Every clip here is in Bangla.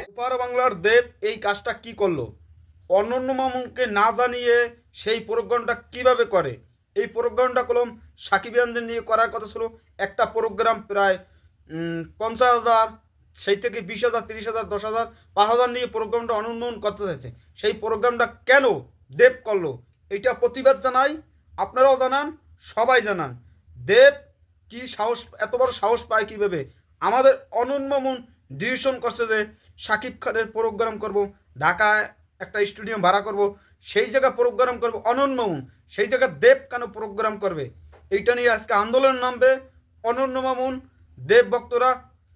ওপার বাংলার দেব এই কাজটা কি করলো? অনন্য মামুনকে না জানিয়ে সেই প্রোগ্রামটা কিভাবে করে? এই প্রোগ্রামটা কলম সাকিবিয়ানদের নিয়ে করার কথা ছিল। একটা প্রোগ্রাম প্রায় 50,000, সেই থেকে 20,000, 30,000, 10,000, 5,000 নিয়ে প্রোগ্রামটা অনন্য মামুন করতে চাইছে। সেই প্রোগ্রামটা কেন দেব করলো? এইটা প্রতিবাদ জানাই, আপনারাও জানান, সবাই জানান। দেব কি সাহস, এত বড় সাহস পায় কীভাবে? আমাদের অনন্য মামুন ডিসিশন করছে যে শাকিব খানের প্রোগ্রাম করব, ঢাকায় একটা স্টুডিয়াম ভাড়া করব, সেই জায়গায় প্রোগ্রাম করব অনন্য মামুন, সেই জায়গায় দেব কেন প্রোগ্রাম করবে? এইটা নিয়ে আজকে আন্দোলন নামবে অনন্য মামুন। দেব ভক্তরা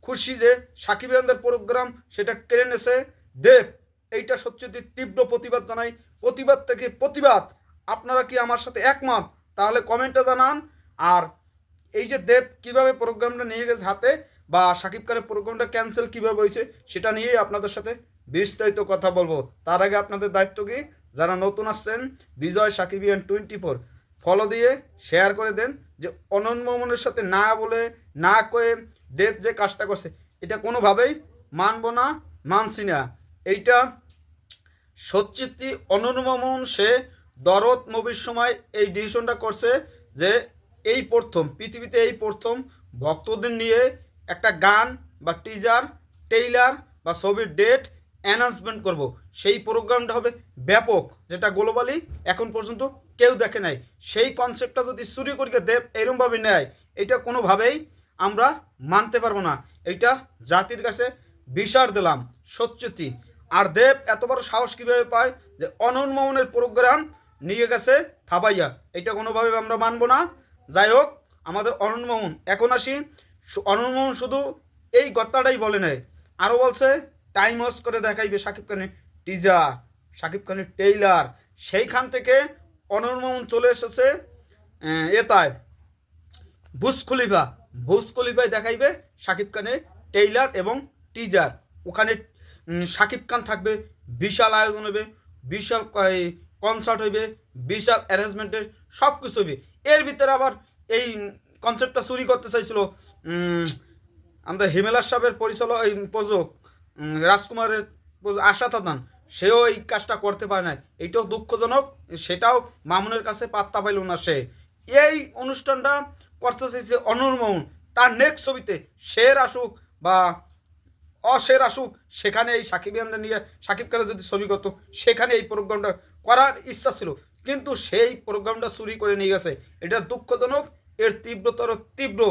খুশি যে সাকিব খানদের প্রোগ্রাম সেটা কেড়ে নেছে দেব। এইটা সত্যি তীব্র প্রতিবাদ জানাই, প্রতিবাদ থেকে প্রতিবাদ। আপনারা কি আমার সাথে একমত? তাহলে কমেন্টে জানান। আর এই যে দেব কিভাবে প্রোগ্রামটা নিয়ে গেছে হাতে, বা সাকিব খানের প্রোগ্রামটা ক্যান্সেল কিভাবে হয়েছে, সেটা নিয়েই আপনাদের সাথে বিস্তারিত কথা বলবো। তার আগে আপনাদের দায়িত্ব কি, যারা নতুন আসছেন বিজয় সাকিবিয়ান 24 ফলো দিয়ে শেয়ার করে দেন, যে অনন্য মামুনের সাথে না বলে না কয়ে দেব যে কাজটা করছে এটা কোনোভাবেই মানব না, মানছি না। এইটা সত্যি অনন্য মামুন সে দরদ মুভির সময় এই ডিসিশনটা করছে যে এই প্রথম পৃথিবীতে, এই প্রথম ভক্তদের নিয়ে একটা গান বা টিজার, টেইলার বা ছবির ডেট অ্যানাউন্সমেন্ট করব। সেই প্রোগ্রামটা হবে ব্যাপক, যেটা গ্লোবালি এখন পর্যন্ত কেউ দেখে নাই। সেই কনসেপ্টটা যদি চুরি করিকে দেব এরমভাবে নেয়, এটা কোনোভাবেই আমরা মানতে পারবো না। এইটা জাতির কাছে বিচার দিলাম সত্যি। আর দেব এত বড় সাহস কীভাবে পায় যে অনন্য মামুনের প্রোগ্রাম নিয়ে গেছে থাবাইয়া? এটা কোনোভাবে আমরা মানবো না। যাই হোক, আমাদের অনন্য মামুন, এখন আসি, অনন্য মামুন শুধু এই কথাটাই বলে নেয়, আরও বলছে টাইম ওয়াস করে দেখাইবে সাকিব খানের টিজার, সাকিব খানের টেইলার। সেইখান থেকে অনন্য মামুন চলে এসেছে এতায় বুজ খলিফায় দেখাইবে সাকিব খানের টেইলার এবং টিজার। ওখানে সাকিব খান থাকবে, বিশাল আয়োজন হবে, বিশাল কনসার্ট হইবে, বিশাল অ্যারেঞ্জমেন্টের সব কিছু হইবে। এর ভিতরে আবার এই কনসেপ্টটা চুরি করতে চাইছিল আমাদের হিমেলার সাহেবের পরিচালক, এই প্রযোজক রাজকুমারের আশা থাদান, সেও এই কাজটা করতে পারে না। এইটাও দুঃখজনক, সেটাও মামুনের কাছে পাত্তা পাইল না সে। এই অনুষ্ঠানটা করতে চাইছে অনন্য মামুন, তার নেক্সট ছবিতে শের আসুক বা অশের আসুক, সেখানে এই সাকিবিয়ানদের নিয়ে সাকিব খানের যদি ছবি করতো সেখানে এই প্রোগ্রামটা করার ইচ্ছা ছিল, কিন্তু সেই প্রোগ্রামটা চুরি করে নিয়ে গেছে। এটা দুঃখজনক, এর তীব্রতর তীব্র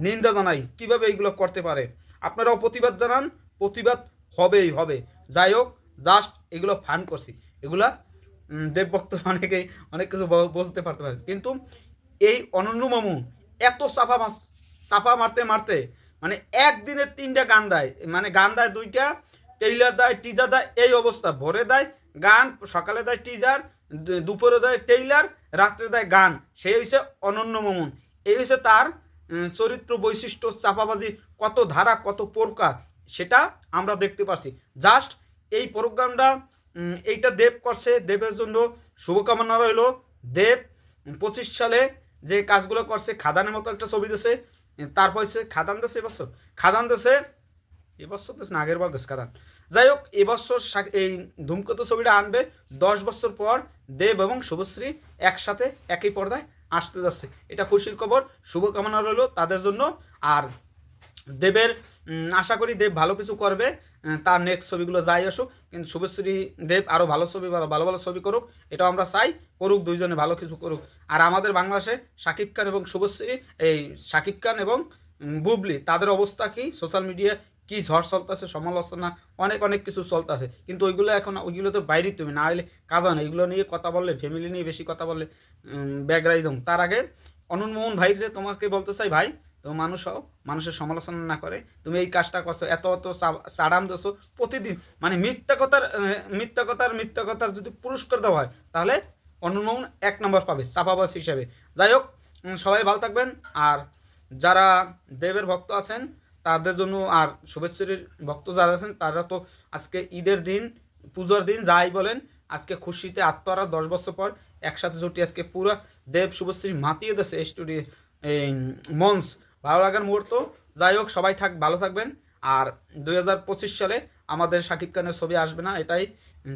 নিন্দা জানাই। কিভাবে এইগুলো করতে পারে? আপনারাও প্রতিবাদ জানান, প্রতিবাদ হবেই হবে। যাই হোক, জাস্ট এগুলো ফান করছি, এগুলা দেবভক্ত অনেকেই অনেক কিছু বুঝতে পারতে পারে, কিন্তু এই অনন্য মামুন এত চাপা মারতে মারতে মানে একদিনে 3টা গান দেয়, মানে গান দেয় 2টা, টেইলার দেয়, টিজার দেয়। এই অবস্থা, ভোরে দেয় গান, সকালে দেয় টিজার, দুপুরে দেয় টেইলার, রাত্রে দেয় গান। সেই হয়েছে অনন্য মামুন। এই হয়েছে তার চরিত্র বৈশিষ্ট্য, চাপাবাজি, কত ধারা, কত প্রকার, সেটা আমরা দেখতে পাচ্ছি। জাস্ট এই প্রোগ্রামটা এইটা দেব করছে, দেবের জন্য শুভকামনা রইল। দেব 25 সালে যে কাজগুলো করছে, খাদানের মতো একটা ছবি দিয়েছে, তারপর হচ্ছে খাদান দেশে এবছর, খাদান দেশে এবছর দেশ না আগের বার দেশ খাদান। যাই হোক, এবছর এই ধূমকেতু ছবিটা আনবে 10 বছর পর। দেব এবং শুভশ্রী একসাথে একই পর্দায় আসতে যাচ্ছে, এটা খুশির খবর। শুভকামনা রইল তাদের জন্য। আর দেবের আশা করি দেব ভালো কিছু করবে, তার নেক্সট ছবিগুলো যাই আসুক, কিন্তু শুভশ্রী দেব আরও ভালো ছবি, ভালো ভালো ছবি করুক, এটাও আমরা চাই, করুক, দুইজনে ভালো কিছু করুক। আর আমাদের বাংলাদেশে শাকিব খান এবং শুভশ্রী, এই শাকিব খান এবং বুবলি, তাদের অবস্থা কি? সোশ্যাল মিডিয়ায় কি ঝড় চলতেছে, সমালোচনা অনেক অনেক কিছু চলতেছে, কিন্তু ওইগুলো এখন, ওইগুলো তো বাইরে, তুমি না হলে কাজ হয় না। এগুলো নিয়ে কথা বললে, ফ্যামিলি নিয়ে বেশি কথা বললে ব্যাকগ্রাইজম। তার আগে অনন্য মামুন ভাইরে তোমাকে বলতে চাই, ভাই তো মানুষ হও, মানুষের সমালোচনা না করে তুমি এই কাজটা করছো, এত এত সাড়াম দিছো প্রতিদিন, মানে মিথ্যা কথার যদি পুরস্কার দেওয়া হয়, তাহলে অনন্য মামুন 1 নম্বর পাবে চাপাবাজ হিসাবে। যাই হোক, সবাই ভালো থাকবেন। আর যারা দেবের ভক্ত আছেন তাদের জন্য, আর শুভেচ্ছার ভক্ত যারা আছেন, তারা তো আজকে ঈদের দিন, পুজোর দিন, যাই বলেন, আজকে খুশিতে আত্মহারা 10 বছর পর একসাথে ছুটি, আজকে পুরো দেব শুভশ্রী মাতিয়ে দিয়েছে স্টুডিও, এই মঞ্চ, ভালো লাগার মুহূর্ত। যাই হোক, সবাই ভালো থাকবেন। আর 2025 সালে আমাদের শাকিব খানের ছবি আসবে না, এটাই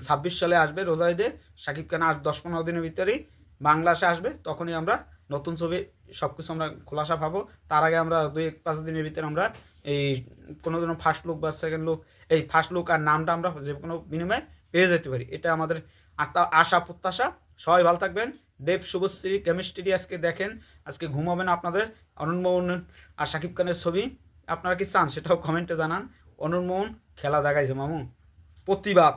26 সালে আসবে রোজা ঈদে। শাকিব খান আর 10-15 দিনের ভিতরেই বাংলাদেশে আসবে, তখনই আমরা নতুন ছবি সব কিছু আমরা খোলাসা পাবো। তার আগে আমরা 2-5 দিনের ভিতরে আমরা এই কোনো দিনও ফার্স্ট লুক বা সেকেন্ড লুক, এই ফার্স্ট লুক আর নামটা আমরা যে কোনো বিনিময়ে পেয়ে যেতে পারি, এটা আমাদের আশা প্রত্যাশা। সবাই ভালো থাকবেন। দেব শুভশ্রী কেমিস্ট্রি আজকে দেখেন, আজকে ঘুমাবেন আপনাদের অরুণ মোহন আর শাকিব খানের ছবি। আপনারা কি চান সেটাও কমেন্টে জানান। অরুণ মোহন খেলা দেখাইছে মামু, প্রতিবাদ।